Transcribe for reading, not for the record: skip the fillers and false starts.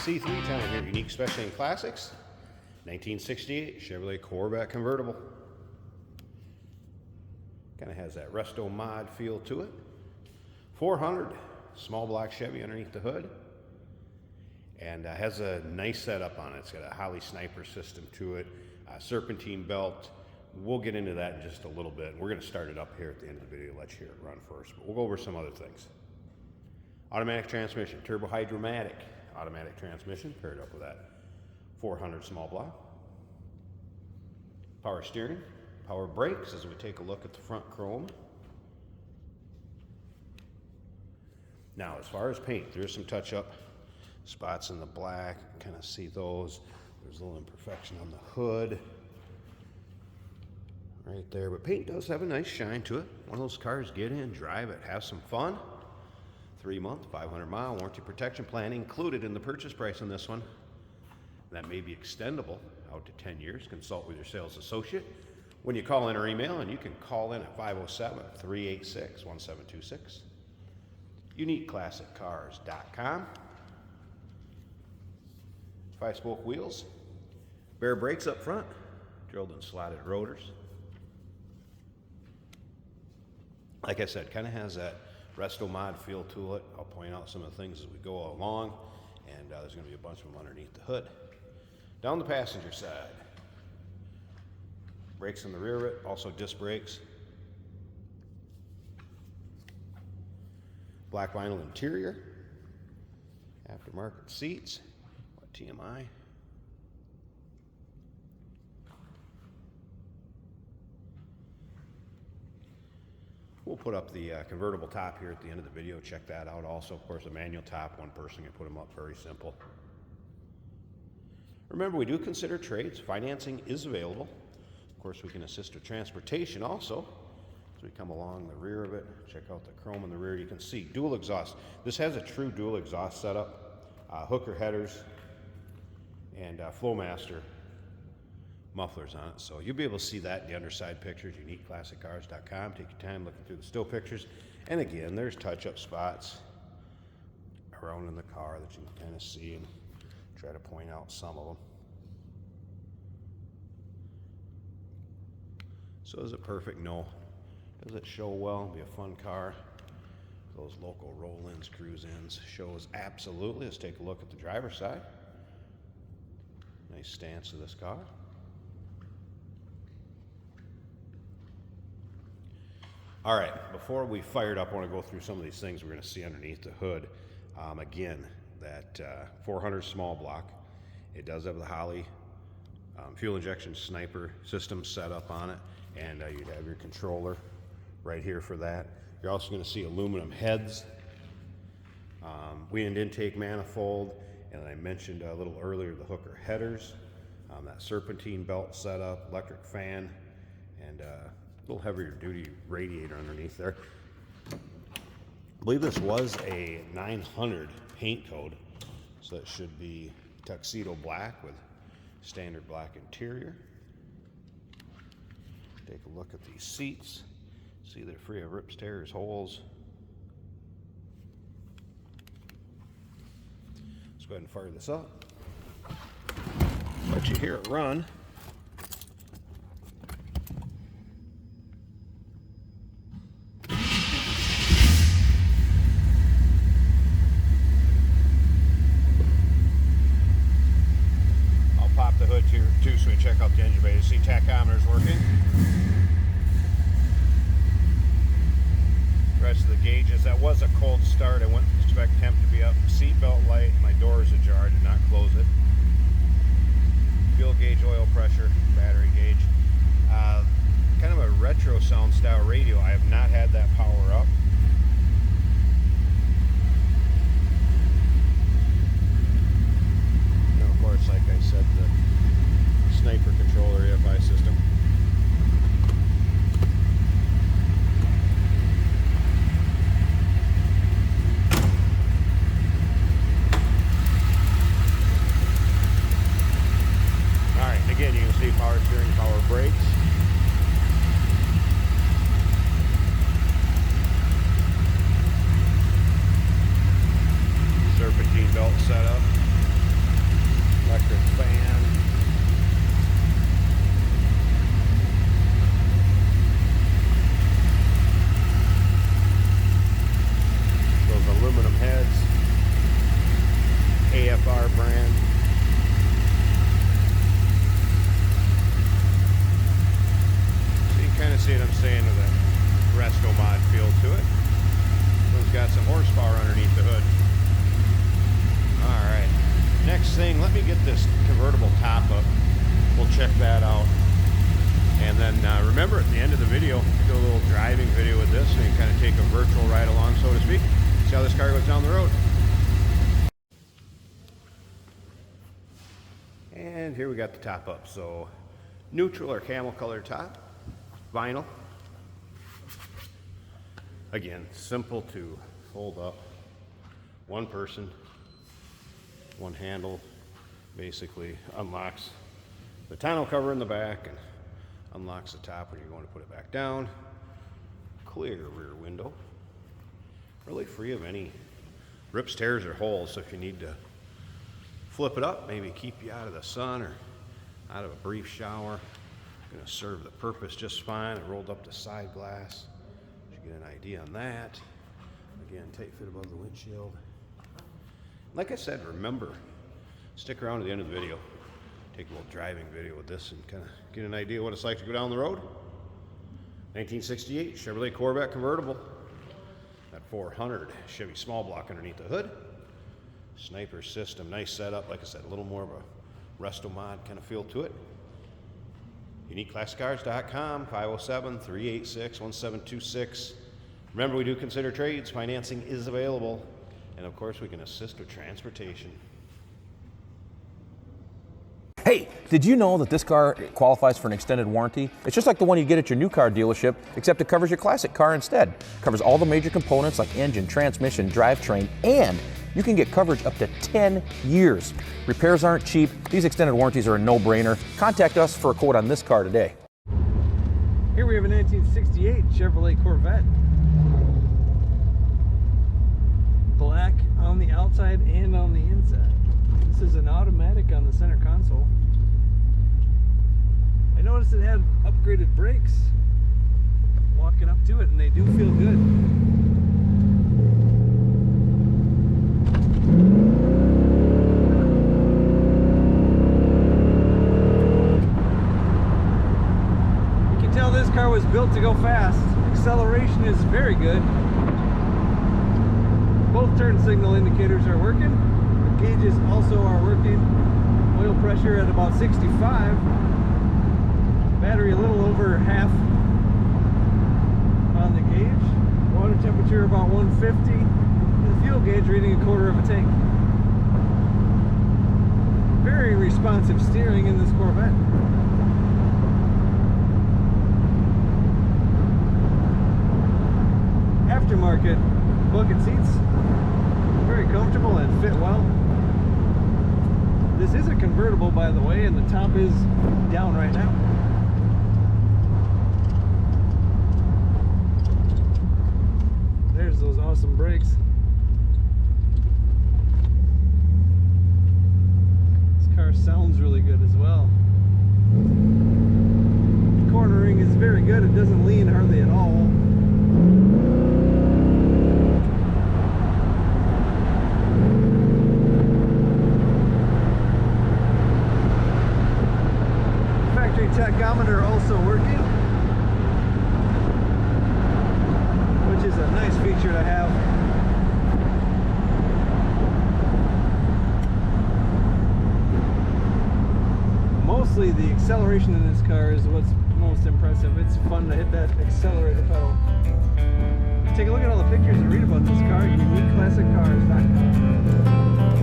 C3 time here, unique special and classics. 1968 Chevrolet Corvette convertible. Kind of has that resto mod feel to it. 400 small block Chevy underneath the hood, and has a nice setup on it. It's got a Holly sniper system to it, serpentine belt. We'll get into that in just a little bit. We're going to start it up here at the end of the video. Let you hear it run first, but we'll go over some other things. Automatic transmission, turbo hydromatic automatic transmission paired up with that 400 small block. Power steering, power brakes as we take a look at the front chrome. Now, as far as paint, there's some touch-up spots in the black. Kind of see those. There's a little imperfection on the hood right there, but paint does have a nice shine to it. One of those cars, get in, drive it, have some fun. 3-month, 500-mile warranty protection plan included in the purchase price on this one. That may be extendable out to 10 years. Consult with your sales associate when you call in or email, and you can call in at 507-386-1726. UniqueClassicCars.com. 5-spoke wheels, bare brakes up front, drilled and slotted rotors. Like I said, kind of has that resto mod feel to it. I'll point out some of the things as we go along, and there's going to be a bunch of them underneath the hood. Down the passenger side, brakes in the rear of it, also disc brakes. Black vinyl interior, aftermarket seats, what TMI. We'll put up the convertible top here at the end of the video. Check that out. Also, of course, a manual top. One person can put them up. Very simple. Remember, we do consider trades. Financing is available. Of course, we can assist with transportation also. As we come along the rear of it, check out the chrome in the rear. You can see dual exhaust. This has a true dual exhaust setup. Hooker headers and Flowmaster mufflers on it. So you'll be able to see that in the underside pictures, UniqueClassicCars.com. Take your time looking through the still pictures. And again, there's touch-up spots around in the car that you can kind of see, and try to point out some of them. So is it perfect? No. Does it show well? It'll be a fun car. Those local roll-ins, cruise-ins shows absolutely. Let's take a look at the driver's side. Nice stance of this car. All right, before we fire it up, I want to go through some of these things we're going to see underneath the hood. Again, that 400 small block. It does have the Holly fuel injection sniper system set up on it, and you'd have your controller right here for that. You're also going to see aluminum heads, wind intake manifold, and I mentioned a little earlier the hooker headers, that serpentine belt setup, electric fan, and a little heavier duty radiator underneath there. I believe this was a 900 paint code, so it should be tuxedo black with standard black interior. Take a look at these seats. See, they're free of rips, tears, holes. Let's go ahead and fire this up. Let you hear it run. I'll pop the hood here too so we check out the engine bay. You see tachometer's working. Rest of the gauges. That was a cold start. I wouldn't expect temp to be up. Seatbelt light. My door is ajar. Did not close it. Fuel gauge, oil pressure, battery gauge. Kind of a retro sound style radio. I have not had that power up. And of course, like I said, the sniper controller EFI system. Again, you can see power steering, power brakes. this convertible top up. We'll check that out. And then remember, at the end of the video, do a little driving video with this, so you can kind of take a virtual ride along, so to speak. See how this car goes down the road. And here we got the top up. So neutral or camel color top, vinyl. Again, simple to hold up. One person, one handle, basically unlocks the tonneau cover in the back and unlocks the top when you're going to put it back down. Clear rear window. Really free of any rips, tears, or holes. So if you need to flip it up, maybe keep you out of the sun or out of a brief shower, going to serve the purpose just fine. It rolled up the side glass. You get an idea on that. Again, tight fit above the windshield. Like I said, remember, stick around to the end of the video. Take a little driving video with this and kind of get an idea what it's like to go down the road. 1968 Chevrolet Corvette convertible. That 400 Chevy small block underneath the hood. Sniper system, nice setup. Like I said, a little more of a resto mod kind of feel to it. UniqueClassicCars.com, 507-386-1726. Remember, we do consider trades. Financing is available. And of course, we can assist with transportation. Hey, did you know that this car qualifies for an extended warranty? It's just like the one you get at your new car dealership, except it covers your classic car instead. It covers all the major components like engine, transmission, drivetrain, and you can get coverage up to 10 years. Repairs aren't cheap. These extended warranties are a no-brainer. Contact us for a quote on this car today. Here we have a 1968 Chevrolet Corvette. Black on the outside and on the inside. This is an automatic on the center console. I noticed it had upgraded brakes walking up to it, and they do feel good. You can tell this car was built to go fast. Acceleration is very good. Both turn signal indicators are working. The gauges also are working. Oil pressure at about 65. Battery a little over half on the gauge. Water temperature about 150. And the fuel gauge reading a quarter of a tank. Very responsive steering in this Corvette. Aftermarket bucket seats. Very comfortable and fit well. This is a convertible, by the way, and the top is down right now. There's those awesome brakes. This car sounds really good as well. The cornering is very good. It doesn't lean hardly at all. Tachometer also working, which is a nice feature to have. Mostly the acceleration in this car is what's most impressive. It's fun to hit that accelerator pedal. Take a look at all the pictures and read about this car at UniqueClassicCars.com.